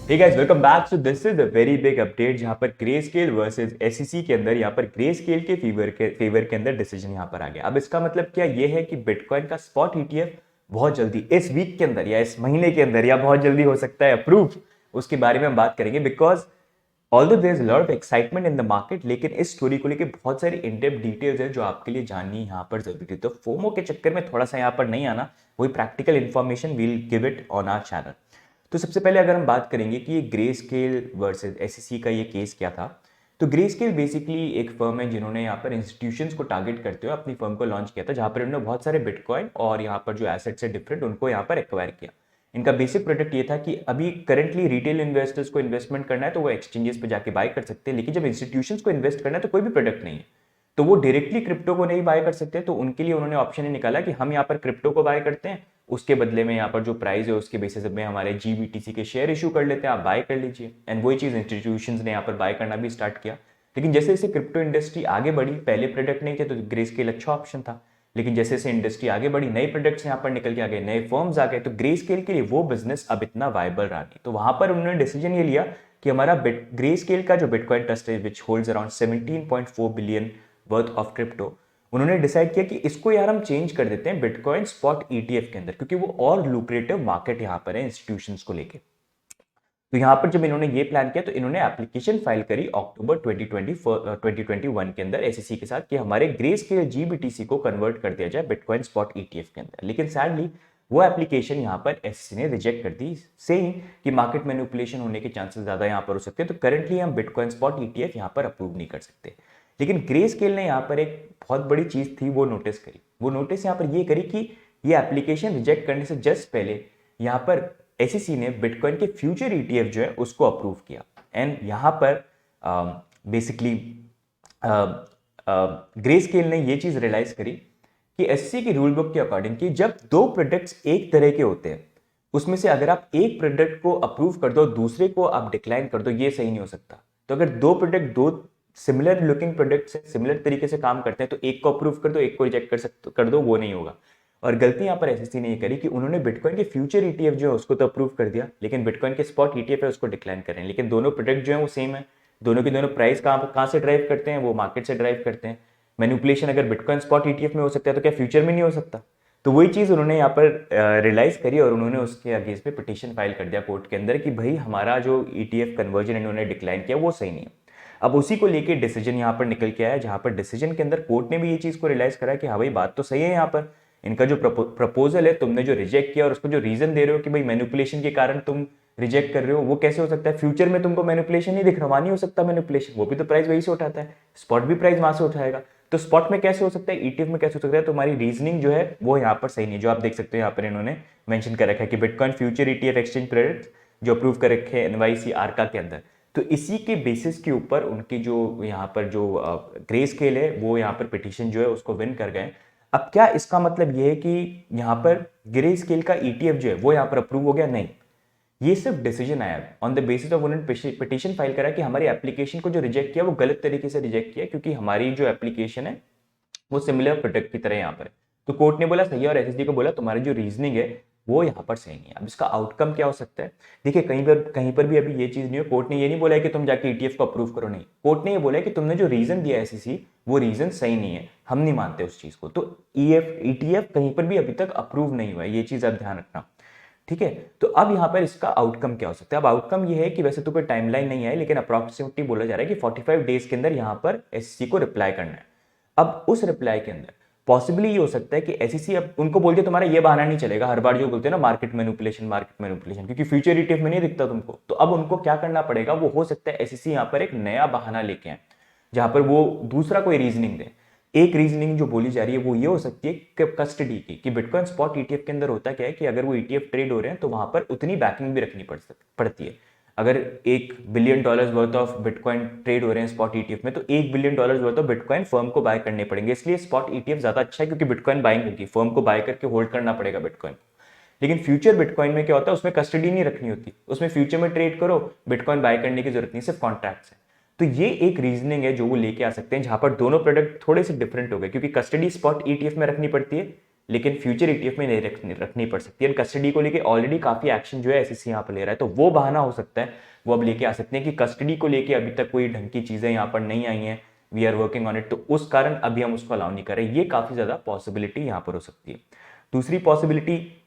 Hey guys welcome back. So this is a very big update जहां पर grey scale versus SEC के अंदर यहाँ पर ग्रे स्केल के फेवर के अंदर डिसीजन यहाँ पर आ गया। अब इसका मतलब क्या ये है कि बिटकॉइन का स्पॉट ईटीएफ बहुत जल्दी इस वीक के अंदर या इस महीने के अंदर या बहुत जल्दी हो सकता है अप्रूव। उसके बारे में हम बात करेंगे because although there is lot of excitement in the market, लेकिन इस स्टोरी को लेकर बहुत सारी इन-डेप्थ डिटेल्स है जो आपके लिए जाननी यहाँ पर जरूरी है। तो फोमो के चक्कर में थोड़ा सा यहाँ पर नहीं आना, वही practical information we'll give it on our channel. तो सबसे पहले अगर हम बात करेंगे कि ये ग्रे स्केल वर्सेस एसईसी का ये केस क्या था, तो ग्रे स्केल बेसिकली एक फर्म है जिन्होंने यहाँ पर इंस्टीट्यूशंस को टारगेट करते हुए अपनी फर्म को लॉन्च किया था, जहाँ पर इन्होंने बहुत सारे बिटकॉइन और यहाँ पर जो एसेट्स है डिफरेंट उनको यहाँ पर एक्वायर किया। इनका बेसिक प्रोडक्ट ये था कि अभी करंटली रिटेल इन्वेस्टर्स को इन्वेस्टमेंट करना है तो वो एक्सचेंजेस पे जाके बाय कर सकते हैं, लेकिन जब इंस्टीट्यूशंस को इन्वेस्ट करना है तो कोई भी प्रोडक्ट नहीं है तो वो डायरेक्टली क्रिप्टो को नहीं बाय कर सकते। तो उनके लिए उन्होंने ऑप्शन ही निकाला कि हम यहाँ पर क्रिप्टो को बाय करते हैं, उसके बदले में यहाँ पर जो प्राइस है उसके बेसिस में हमारे जीबीटीसी के शेयर इशू कर लेते हैं, आप बाय कर लीजिए। एंड वही चीज़ इंस्टीट्यूशंस ने यहाँ पर बाय करना भी स्टार्ट किया। लेकिन जैसे जैसे क्रिप्टो इंडस्ट्री आगे बढ़ी, पहले प्रोडक्ट नहीं थे तो ग्रे स्केल अच्छा ऑप्शन था, लेकिन जैसे जैसे इंडस्ट्री आगे बढ़ी नए प्रोडक्ट्स यहाँ पर निकल के आ गए, नए फर्म्स आ गए, तो ग्रे स्केल के लिए वो बिजनेस अब इतना वायबल रहा नहीं। तो वहां पर उन्होंने डिसीजन ये लिया कि हमारा ग्रे स्केल का जो बिटकॉइन ट्रस्ट है विच holds around 17.4 billion worth of crypto, उन्होंने डिसाइड किया कि इसको यार हम चेंज कर देते हैं बिटकॉइन स्पॉट ईटीएफ के अंदर, क्योंकि वो और लुक्रेटिव मार्केट यहाँ पर है इंस्टीट्यूशंस को लेके। तो यहाँ पर जब इन्होंने ये प्लान किया तो इन्होंने एप्लीकेशन फाइल करी अक्टूबर 2021 के अंदर एसईसी के साथ कि हमारे ग्रे स्केल जीबीटीसी को कन्वर्ट कर दिया जाए बिटकॉइन स्पॉट ईटीएफ के अंदर। लेकिन सैडली वो एप्लीकेशन यहाँ पर एसईसी ने रिजेक्ट कर दी, सेइंग कि मार्केट मैनिपुलेशन होने के चांसेस ज्यादा यहाँ पर हो सकते हैं, तो करंटली हम बिटकॉइन स्पॉट ईटीएफ यहाँ पर अप्रूव नहीं कर सकते। लेकिन ग्रे स्केल ने यहाँ पर एक बहुत बड़ी चीज थी वो नोटिस करी। वो नोटिस यहाँ पर ये करी कि ये एप्लीकेशन रिजेक्ट करने से जस्ट पहले यहाँ पर एसईसी ने बिटकॉइन के फ्यूचर ईटीएफ जो है उसको अप्रूव किया। एंड यहाँ पर बेसिकली ग्रे स्केल ने ये चीज रियलाइज करी कि एसईसी की रूल बुक के अकॉर्डिंग कि जब दो प्रोडक्ट्स एक तरह के होते हैं उसमें से अगर आप एक प्रोडक्ट को अप्रूव कर दो दूसरे को आप डिक्लाइन कर दो, ये सही नहीं हो सकता। तो अगर दो प्रोडक्ट दो सिमिलर लुकिंग प्रोडक्ट से सिमिलर तरीके से काम करते हैं तो एक को अप्रूव कर दो एक को रिजेक्ट कर दो, वो नहीं होगा। और गलती यहाँ पर एसईसी ने ये करी कि उन्होंने बिटकॉइन के फ्यूचर ईटीएफ जो है उसको तो अप्रूव कर दिया, लेकिन बिटकॉइन के स्पॉट ईटीएफ है उसको डिक्लाइन कर रहे हैं। लेकिन दोनों प्रोडक्ट जो है वो सेम है, दोनों की दोनों प्राइस कहाँ से ड्राइव करते हैं, वो मार्केट से ड्राइव करते हैं। मैनिपुलेशन अगर बिटकॉइन स्पॉट ईटीएफ में हो सकता है तो क्या फ्यूचर में नहीं हो सकता? तो वही चीज उन्होंने यहाँ पर रियलाइज करी और उन्होंने उसके अगेंस्ट में पिटीशन फाइल कर दिया कोर्ट के अंदर कि भाई हमारा जो ईटीएफ कन्वर्जन इन्होंने डिक्लाइन किया वो सही नहीं है। अब उसी को लेके डिसीजन यहाँ पर निकल के आया, जहां पर डिसीजन के अंदर कोर्ट ने भी ये चीज को रियलाइज करा कि हाँ भाई बात तो सही है, यहाँ पर इनका जो प्रपोजल है तुमने जो रिजेक्ट किया और उसको जो रीजन दे रहे हो कि भाई मैनिपुलेशन के कारण तुम रिजेक्ट कर रहे हो, वो कैसे हो सकता है? फ्यूचर में तुमको मैनिपुलेशन नहीं दिख रहा, वहां नहीं हो सकता मैनिपुलेशन, वो भी तो प्राइस वही से उठाता है, स्पॉट भी प्राइस वहां से उठाएगा, तो स्पॉट में कैसे हो सकता है, ईटीएफ में कैसे हो सकता है? तुम्हारी रीजनिंग जो है वो यहाँ पर सही नहीं है। जो आप देख सकते हो यहाँ पर इन्होंने मेंशन कर रखा है कि bitcoin future ETF exchange product जो अप्रूव कर रखे हैं एनवाईसी आरका के अंदर, तो इसी के बेसिस के ऊपर उनकी जो यहाँ पर जो ग्रे स्केल है वो यहाँ पर पिटीशन जो है उसको विन कर गए। अब क्या इसका मतलब ये है कि यहाँ पर ग्रे स्केल का ईटीएफ जो है वो यहाँ पर अप्रूव हो गया? नहीं, ये सिर्फ डिसीजन आया ऑन द बेसिस ऑफ उन्होंने पिटीशन फाइल करा कि हमारी एप्लीकेशन को जो रिजेक्ट किया वो गलत तरीके से रिजेक्ट किया, क्योंकि हमारी जो एप्लीकेशन है वो सिमिलर प्रोडक्ट की तरह यहाँ पर है। तो कोर्ट ने बोला सही है और एसएससी को बोला तुम्हारी जो रीजनिंग है वो यहाँ पर सही नहीं है। अब इसका आउटकम क्या हो सकता है? देखिए कहीं पर भी अभी ये चीज नहीं है, कोर्ट ने ये नहीं बोला है कि तुम जाके ईटीएफ को अप्रूव करो, नहीं, कोर्ट ने ये बोला है कि तुमने जो रीजन दिया एसएससी वो रीजन सही नहीं है, हम नहीं मानते उस चीज को। तो ईटीएफ कहीं पर भी अभी तक अप्रूव नहीं हुआ है, ये चीज आप ध्यान रखना, ठीक है। तो अब यहाँ पर इसका आउटकम क्या हो सकता है? अब आउटकम ये है कि वैसे तो कोई टाइमलाइन नहीं है, लेकिन अप्रॉक्सिमेटली बोला जा रहा है कि 45 डेज के अंदर यहाँ पर एसएससी को रिप्लाई करना है। अब उस रिप्लाई के अंदर पॉसिबली ये हो सकता है कि एसईसी अब उनको बोल दिया तुम्हारा ये बहाना नहीं चलेगा, हर बार जो बोलते हैं ना मार्केट मैनिपुलेशन, क्योंकि फ्यूचर ईटीएफ में नहीं दिखता तुमको, तो अब उनको क्या करना पड़ेगा, वो हो सकता है एसईसी यहाँ पर एक नया बहाना लेके आए जहां पर वो दूसरा कोई रीजनिंग दे। एक रीजनिंग जो बोली जा रही है वो ये हो सकती है कि कस्टडी की, कि बिटकॉइन स्पॉट ईटीएफ के अंदर होता क्या है कि अगर वो ईटीएफ ट्रेड हो रहे हैं तो वहां पर उतनी बैकिंग भी रखनी पड़ती है। अगर $1 billion worth of bitcoin trade हो रहे हैं स्पॉट ईटीएफ में तो $1 billion worth of bitcoin firm को बाय करने पड़ेंगे, इसलिए स्पॉट ईटीएफ ज्यादा अच्छा है क्योंकि बिटकॉइन बाइंग होगी, फर्म को बाय करके होल्ड करना पड़ेगा बिटकॉइन। लेकिन फ्यूचर बिटकॉइन में क्या होता है, उसमें कस्टडी नहीं रखनी होती, उसमें फ्यूचर में ट्रेड करो, बिटकॉइन बाय करने की जरूरत नहीं, सिर्फ कॉन्ट्रैक्ट्स है। तो ये एक रीजनिंग है जो वो लेके आ सकते हैं जहां पर दोनों प्रोडक्ट थोड़े से डिफरेंट हो गए, क्योंकि कस्टडी स्पॉट ईटीएफ में रखनी पड़ती है लेकिन फ्यूचर ETF में नहीं रखनी पड़ सकती है। कस्टडी को लेके ऑलरेडी काफी एक्शन जो है SEC यहाँ पर ले रहा है, तो वो बहाना हो सकता है, वो अब लेके आ सकते हैं कि कस्टडी को लेके अभी तक कोई ढंग की चीजें यहाँ पर नहीं आई हैं, we are working on it, तो उस कारण अभी हम उसको अलाउ नहीं कर रहे। ये काफी ज्यादा पॉसिबिलिटी यहाँ पर हो सकती है। दूसरी पॉसिबिलिटी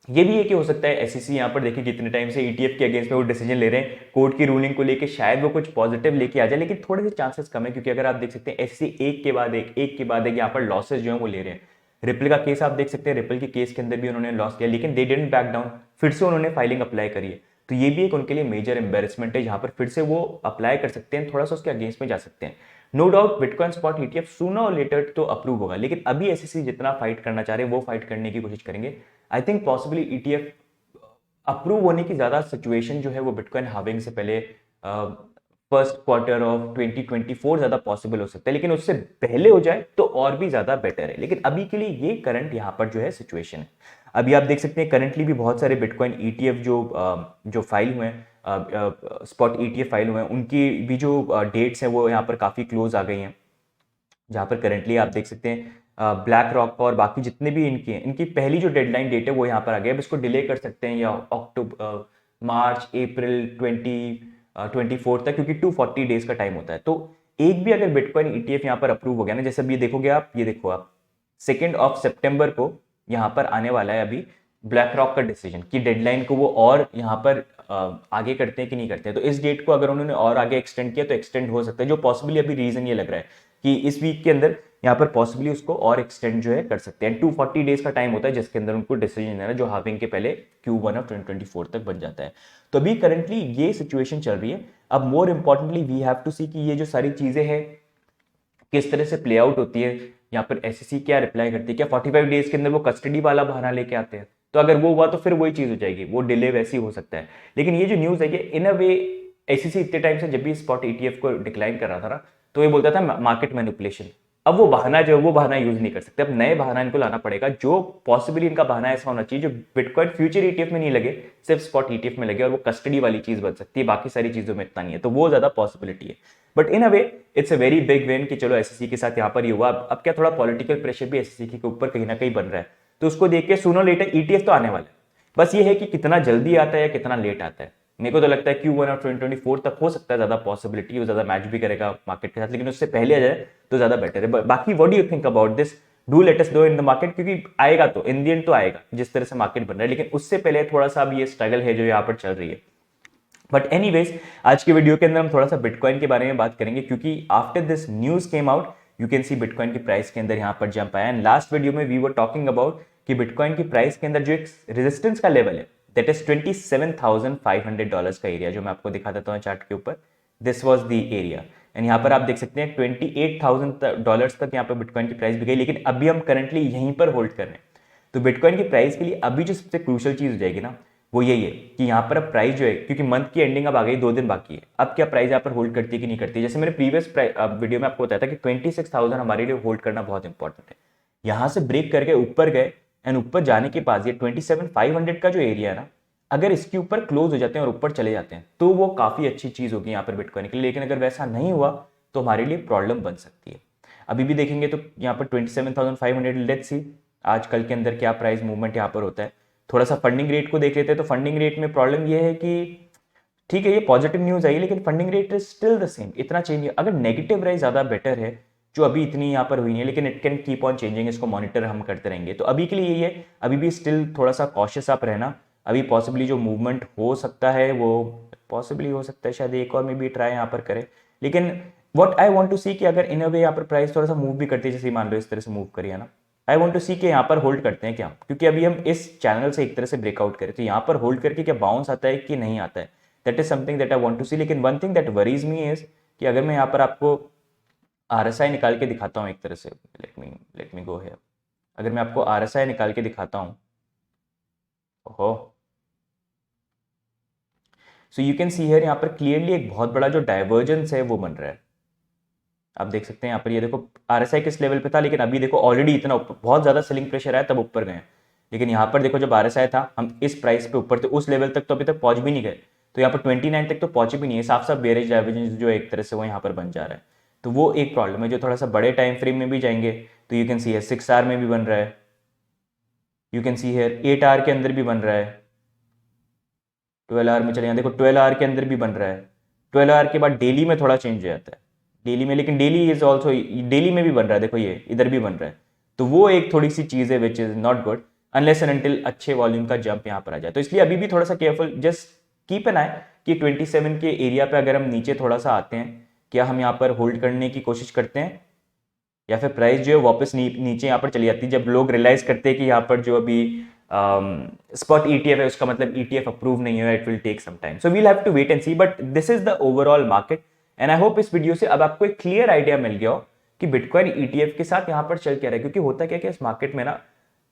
ये भी है कि हो सकता है SEC यहाँ पर देखिए कितने टाइम से ETF के अगेंस्ट में वो डिसीजन ले रहे हैं, कोर्ट की रूलिंग को लेके शायद वो कुछ पॉजिटिव लेके आ जाए, लेकिन थोड़े से चांसेस कम है, क्योंकि अगर आप देख सकते हैं SEC एक के बाद एक यहाँ पर लॉसेज जो है वो ले रहे हैं। रिपल का केस आप देख सकते हैं, रिपल के केस के अंदर भी उन्होंने लॉस किया, लेकिन दे डिडंट बैक डाउन, फिर से उन्होंने फाइलिंग अप्लाई करी है। तो ये भी एक उनके लिए मेजर एम्बेरसमेंट है, जहां पर फिर से वो अप्लाई कर सकते हैं, थोड़ा सा उसके अगेंस्ट में जा सकते हैं। No doubt bitcoin spot ETF sooner और लेटर तो अप्रूव होगा, लेकिन अभी SEC जितना फाइट करना चाह रहे हैं वो फाइट करने की कोशिश करेंगे। I think possibly ETF approve होने की ज्यादा सिचुएशन जो है वो बिटकॉइन हार्विंग से पहले फर्स्ट क्वार्टर ऑफ 2024 ज्यादा पॉसिबल हो सकता है, लेकिन उससे पहले हो जाए तो और भी ज्यादा बेटर है। लेकिन अभी के लिए ये करंट यहाँ पर जो है सिचुएशन है। अभी आप देख सकते हैं करंटली भी बहुत सारे बिटकॉइन ETF जो फाइल हुए हैं, स्पॉट ETF फाइल हुए हैं, उनकी भी जो डेट्स हैं वो यहाँ पर काफी क्लोज आ गई हैं, जहाँ पर करंटली आप देख सकते हैं ब्लैक रॉक और बाकी जितने भी इनकी हैं, इनकी पहली जो डेडलाइन डेट है वो यहाँ पर आ गया। अब इसको डिले कर सकते हैं या अक्टूबर मार्च अप्रैल 2024 तक, क्योंकि 240 डेज का टाइम होता है। तो एक भी अगर बिटकॉइन ETF यहाँ पर अप्रूव हो गया ना, जैसे अभी देखोगे आप, ये देखो आप 2 सितंबर को यहाँ पर आने वाला है अभी ब्लैक रॉक का डिसीजन कि डेडलाइन को वो और यहाँ पर आगे करते हैं कि नहीं करते हैं। तो इस डेट को अगर उन्होंने और आगे एक्सटेंड किया तो एक्सटेंड हो सकता है, जो पॉसिबली अभी रीजन ये लग रहा है कि इस वीक के अंदर यहाँ पर पॉसिबली उसको और एक्सटेंड जो है कर सकते हैं। 240 डेज का टाइम होता है जिसके अंदर उनको डिसीजन लेना है, जो हार्विंग के पहले Q1 ऑफ 2024 तक बन जाता है। तो अभी करंटली ये सिचुएशन चल रही है। अब more importantly we have to see कि ये जो सारी चीजें हैं किस तरह से प्ले आउट होती है, यहाँ पर SEC क्या रिप्लाई करती है, क्या 45 डेज के अंदर वो कस्टडी वाला बहाना लेके आते हैं। तो अगर वो हुआ तो फिर वही चीज हो जाएगी, वो डिले वैसी हो सकता है। लेकिन ये जो न्यूज है ये इन अ वे SEC इतने टाइम से जब भी स्पॉट ETF को डिक्लाइन कर रहा था ना, तो ये बोलता था मार्केट मैनिपुलेशन। अब वो बहाना जो है वो बहाना यूज नहीं कर सकते, अब नए बहाना इनको लाना पड़ेगा, जो पॉसिबली इनका बहाना ऐसा होना चाहिए जो बिटकॉइन फ्यूचर ETF में नहीं लगे, सिर्फ स्पॉट ETF में लगे, और वो कस्टडी वाली चीज बन सकती है, बाकी सारी चीजों में इतना नहीं है। तो वो ज्यादा पॉसिबिलिटी है। But in a way it's a very big win कि चलो SEC के साथ यहाँ पर ये हुआ। अब क्या थोड़ा पॉलिटिकल प्रेशर भी SEC के ऊपर कहीं ना कहीं बन रहा है, तो उसको देख के सूनर लेटर ETF तो आने वाला है। बस ये है कि कितना जल्दी आता है या कितना लेट आता है। मेरे को तो लगता है Q1 ऑफ 2024 तक हो सकता है, ज्यादा पॉसिबिलिटी, वो ज्यादा मैच भी करेगा मार्केट के साथ, लेकिन उससे पहले आ जाए तो ज्यादा बेटर है। बाकी what do you think about this? Do let us know in the market, क्योंकि आएगा तो इन द एंड तो आएगा जिस तरह से मार्केट बन रहा है, लेकिन उससे पहले थोड़ा सा अब ये स्ट्रगल है जो यहाँ पर चल रही है। बट एनीवेज आज के वीडियो के अंदर हम थोड़ा सा बिटकॉइन के बारे में बात करेंगे, क्योंकि after this news came out you can C bitcoin की प्राइस के अंदर यहाँ पर जंप आया। एंड लास्ट वीडियो में वी वर टॉकिंग अबाउट कि बिटकॉइन की प्राइस के अंदर जो एक रेजिस्टेंस का लेवल है दैट इज $27,500 का एरिया, जो मैं आपको दिखा देता हूँ चार्ट के ऊपर। This was the area, and यहाँ पर आप देख सकते हैं $28,000 तक यहाँ पर बिटकॉइन की प्राइस भी गई, लेकिन अभी हम करंटली यहीं पर होल्ड कर रहे हैं। तो बिटकॉइन की प्राइस के लिए अभी जो सबसे क्रूशियल चीज हो जाएगी ना, वो यही है कि यहाँ पर अब प्राइस जो है, क्योंकि मंथ की एंडिंग अब आ गई, 2 दिन बाकी है, अब क्या प्राइस यहाँ पर होल्ड करती है कि नहीं करती है। जैसे मैंने प्रीवियस वीडियो में आपको बताया था कि 26,000 हमारे लिए होल्ड करना बहुत इंपॉर्टेंट है। यहाँ से ब्रेक करके ऊपर गए, एंड ऊपर जाने के बाद ये 27,500 का जो एरिया है ना, अगर इसके ऊपर क्लोज हो जाते हैं और ऊपर चले जाते हैं तो वो काफी अच्छी चीज होगी यहाँ पर बिटकॉइन के लिए। लेकिन अगर वैसा नहीं हुआ तो हमारे लिए प्रॉब्लम बन सकती है। अभी भी देखेंगे तो यहाँ पर 27,500, लेट्स सी आज कल के अंदर क्या प्राइस मूवमेंट यहाँ पर होता है। थोड़ा सा फंडिंग रेट को देख लेते हैं, तो फंडिंग रेट में प्रॉब्लम ये है कि ठीक है ये पॉजिटिव न्यूज आई, लेकिन funding rate is still the same, इतना चेंज है। अगर नेगेटिव रहे ज्यादा बेटर है, जो अभी इतनी यहाँ पर हुई नहीं है, लेकिन it can keep on changing, इसको मॉनिटर हम करते रहेंगे। तो अभी के लिए यही है, अभी भी स्टिल थोड़ा सा कॉशियस आप रहना। अभी पॉसिबली जो मूवमेंट हो सकता है वो पॉसिबली हो सकता है शायद एक और में भी ट्राई यहाँ पर करें, लेकिन what I want to see कि अगर इन अ वे यहाँ पर प्राइस थोड़ा सा मूव भी करती है, जैसे मान लो इस तरह से मूव करिए ना, आई वांट टू सी कि यहाँ पर होल्ड करते हैं क्या, क्योंकि अभी हम इस चैनल से एक तरह से ब्रेकआउट करें, तो यहाँ पर होल्ड करके क्या बाउंस आता है कि नहीं आता है, that is something that I want to see. लेकिन one thing that worries me is कि अगर मैं यहाँ पर आपको RSI निकाल के दिखाता हूँ एक तरह से, लेट मी गो हियर, अगर मैं आपको RSI निकाल के दिखाता हूँ, ओहो, so you can see here, यहाँ पर क्लियरली एक बहुत बड़ा जो डाइवर्जेंस है वो बन रहा है। आप देख सकते हैं यहाँ पर, ये देखो RSI किस लेवल पे था, लेकिन अभी देखो ऑलरेडी इतना ऊपर, बहुत ज्यादा सेलिंग प्रेशर आया तब ऊपर गए। लेकिन यहाँ पर देखो जब RSI था, हम इस प्राइस पे ऊपर थे, उस लेवल तक तो अभी तक पहुंच भी नहीं गए, तो यहाँ पर 29 तक तो पहुंचे भी नहीं है। साफ साफ बेरिश डाइवर्जेंस जो एक तरह से वो यहाँ पर बन जा रहा है, तो वो एक प्रॉब्लम है। जो थोड़ा सा बड़े टाइम फ्रेम में भी जाएंगे तो यू कैन सी 6 आवर में भी बन रहा है, you can see here 8 hour के अंदर भी बन रहा है, 12 आवर में चले यहाँ देखो 12 आवर के अंदर भी बन रहा है, 12 आवर के बाद डेली में थोड़ा चेंज हो जाता है डेली में, लेकिन डेली इज ऑल्सो, डेली में भी बन रहा है, देखो ये इधर भी बन रहा है। तो वो एक थोड़ी सी चीज़ है which is not good unless and until अच्छे वॉल्यूम का जंप यहाँ पर आ जाए। तो इसलिए अभी भी थोड़ा सा केयरफुल, जस्ट कीप एन आई कि 27 के एरिया पे अगर हम नीचे थोड़ा सा आते हैं, क्या हम यहाँ पर होल्ड करने की कोशिश करते हैं या फिर प्राइस जो है वापस नीचे यहाँ पर चली जाती है। जब लोग रियलाइज करते हैं कि यहाँ पर जो अभी स्पॉट ईटीएफ है उसका मतलब ईटीएफ अप्रूव नहीं है, it will take some time, so we'll have to wait and see, but this is the overall market and I hope इस वीडियो से अब आपको एक क्लियर आइडिया मिल गया हो कि बिटकॉइन ईटीएफ के साथ यहाँ पर चल क्या रहा है। क्योंकि होता क्या इस मार्केट में ना,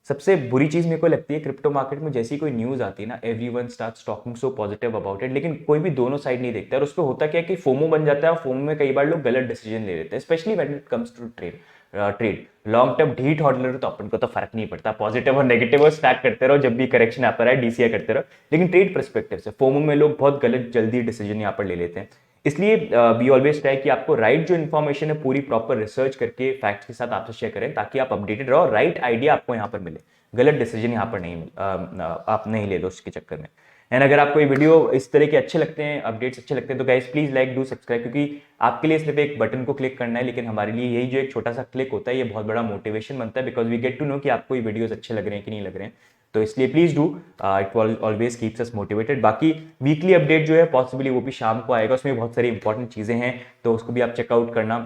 सबसे बुरी चीज मेरे को लगती है क्रिप्टो मार्केट में, जैसी कोई न्यूज आती है ना, everyone starts talking so positive about it, लेकिन कोई भी दोनों साइड नहीं देखता है और उस पर होता क्या है कि फोमो बन जाता है और फोमो में कई बार लोग गलत डिसीजन ले लेते हैं, specially when it comes to trade long term ढीठ हॉडलर, तो अपन को तो फर्क नहीं पड़ता, पॉजिटिव और नेगेटिव और स्टैक करते रहो, जब भी करेक्शन आता रहा है डीसीए करते रहो। लेकिन ट्रेड पर्सपेक्टिव से फोमो में लोग बहुत गलत जल्दी डिसीजन यहाँ पर ले लेते हैं। इसलिए वी ऑलवेज ट्राई कि आपको राइट जो इन्फॉर्मेशन है पूरी प्रॉपर रिसर्च करके फैक्ट्स के साथ आपसे शेयर करें, ताकि आप अपडेटेड रहो, राइट आइडिया आपको यहाँ पर मिले, गलत डिसीजन यहाँ पर नहीं आप नहीं ले लो उसके चक्कर में। एंड अगर आपको ये वीडियो इस तरह के अच्छे लगते हैं, अपडेट्स अच्छे लगते हैं, तो guys please like do subscribe, क्योंकि आपके लिए सिर्फ एक बटन को क्लिक करना है, लेकिन हमारे लिए यही जो एक छोटा सा क्लिक होता है ये बहुत बड़ा मोटिवेशन बनता है, because we get to know कि आपको ये वीडियोस अच्छे लग रहे हैं कि नहीं लग रहे हैं। तो इसलिए please do, it always keeps us motivated. बाकी वीकली अपडेट जो है पॉसिबली वो भी शाम को आएगा, उसमें बहुत सारी इंपॉर्टेंट चीजें हैं, तो उसको भी आप चेकआउट करना,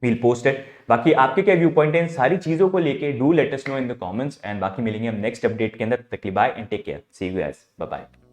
वील पोस्ट इट। बाकी आपके क्या व्यू पॉइंट है इन सारी चीजों को लेके, do let us know in the comments, and बाकी मिलेंगे हम नेक्स्ट अपडेट के अंदर। तक के लिए bye and take care, see you guys, bye bye.